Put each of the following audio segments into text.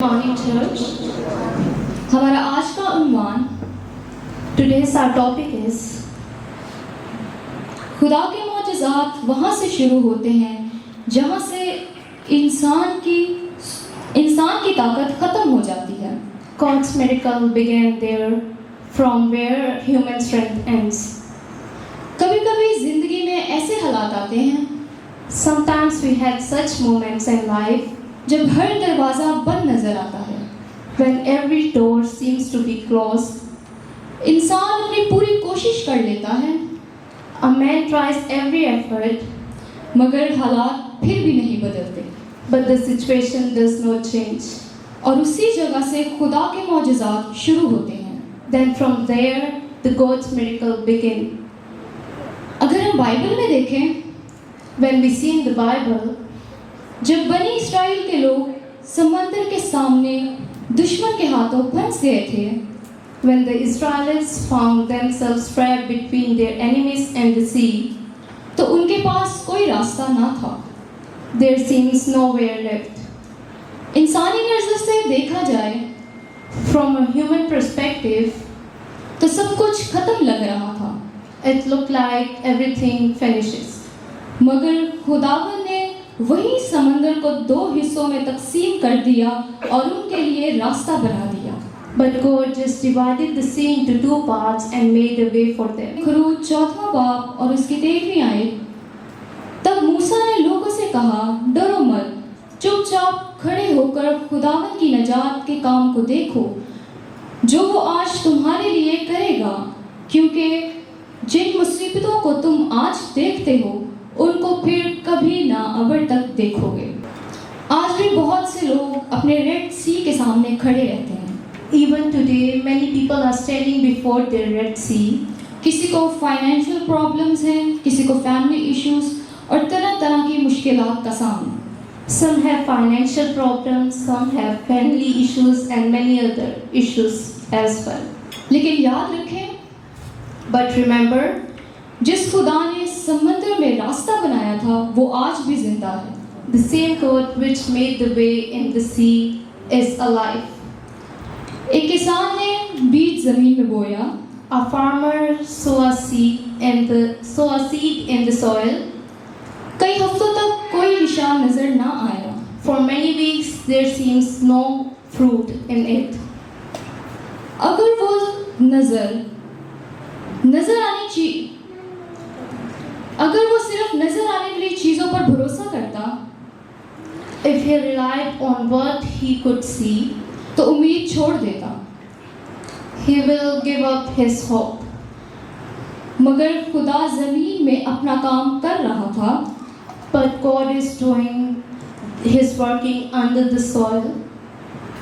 Morning church. हमारा आज का उन्वान, टुडेज आवर टॉपिक इज खुदा के मौजज़ात वहाँ से शुरू होते हैं जहाँ से इंसान की ताकत ख़त्म हो जाती है। God's miracle began there from where human strength ends. कभी कभी ज़िंदगी में ऐसे हालात आते हैं, Sometimes we had such moments in life जब हर दरवाज़ा बंद नज़र आता है, When every door seems to be closed. इंसान अपनी पूरी कोशिश कर लेता है, A man tries every effort, मगर हालात फिर भी नहीं बदलते, But the situation does not change. और उसी जगह से खुदा के मौजज़ात शुरू होते हैं, Then from there the God's miracle begin. अगर हम बाइबल में देखें, When we see in the Bible, जब बनी इस्राएल के लोग समंदर के सामने दुश्मन के हाथों फंस गए थे, When the Israelites found themselves trapped between their enemies and the sea, तो उनके पास कोई रास्ता ना था, There seems nowhere left. इंसानी नज़र से देखा जाए, From a human perspective, तो सब कुछ खत्म लग रहा था, It looked like everything finishes. मगर खुदावन ने वही समंदर को दो हिस्सों में तकसीम कर दिया और उनके लिए रास्ता बना दिया। But God just divided the sea into two parts and made a way for them. खरूज 4वां बाब और उसकी 13वीं आयत। तब मूसा ने लोगों से कहा, डरो मत, चुपचाप खड़े होकर खुदावन की नजात के काम को देखो, जो वो आज तुम्हारे लिए करेगा, क्योंकि जिन मुसीबतों को तुम आज देखते हो, उनको फिर कभी ना अबर तक देखोगे। आज भी बहुत से लोग अपने रेड सी के सामने खड़े रहते हैं। Even today, many people are standing before their Red Sea. किसी को फाइनेंशियल प्रॉब्लम्स हैं, किसी को फैमिली इश्यूज और तरह तरह की मुश्किलात का सामना। Some have financial problems, some have family issues and many other issues as well. लेकिन याद रखें, but remember, जिस खुदा ने समंदर में रास्ता बनाया था, वो आज भी जिंदा है। The same God which made the way in the sea is alive. एक किसान ने बीज जमीन में बोया, A farmer sow a seed in the soil. कई हफ्तों तक कोई निशान नजर ना आया, For many weeks there seems no fruit in it. अगर वो सिर्फ नजर आने वाली चीजों पर भरोसा करता, If he relied on what he could see, तो उम्मीद छोड़ देता, He will give up his hope. मगर खुदा जमीन में अपना काम कर रहा था, But God is doing his working under the soil.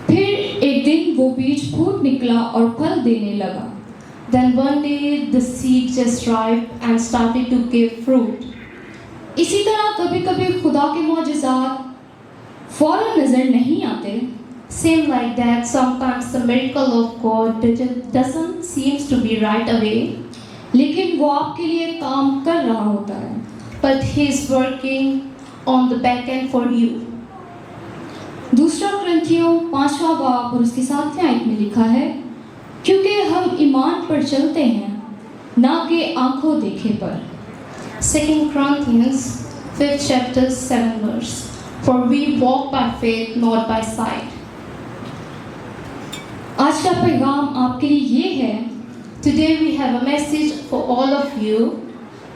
फिर एक दिन वो बीज फूट निकला और फल देने लगा, Then one day the seed just ripened and started to give fruit. इसी तरह कभी-कभी खुदा के मौजज़ात फौरन नजर नहीं आते, Same like that, sometimes the miracle of God doesn't seem to be right away. लेकिन वो आपके लिए काम कर रहा होता है, But he is working on the back end for you. दूसरा कुरिन्थियों 5वां बाब और उसकी 7वीं आयत में लिखा है, क्योंकि हम ईमान पर चलते हैं, ना कि आंखों देखे पर। 2 Corinthians 5th chapter 7 verse. For we walk by faith, not by sight. आज का पैगाम आपके लिए ये है, Today we have a message for all of you.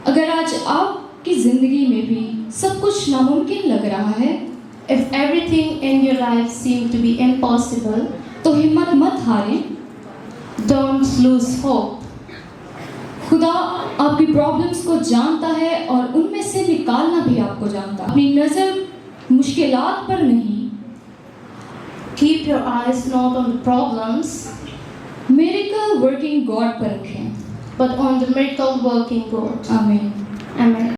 अगर आज आपकी जिंदगी में भी सब कुछ नामुमकिन लग रहा है, If everything in your life seems to be impossible, तो हिम्मत मत हारें, Don't lose hope. खुदा आपकी प्रॉब्लम्स को जानता है और उनमें से निकालना भी आपको जानता है। अपनी नज़र मुश्किलात पर नहीं, Keep your eyes not on the problems, miracle working God पर रखें, but on the miracle working God. Amen. Amen.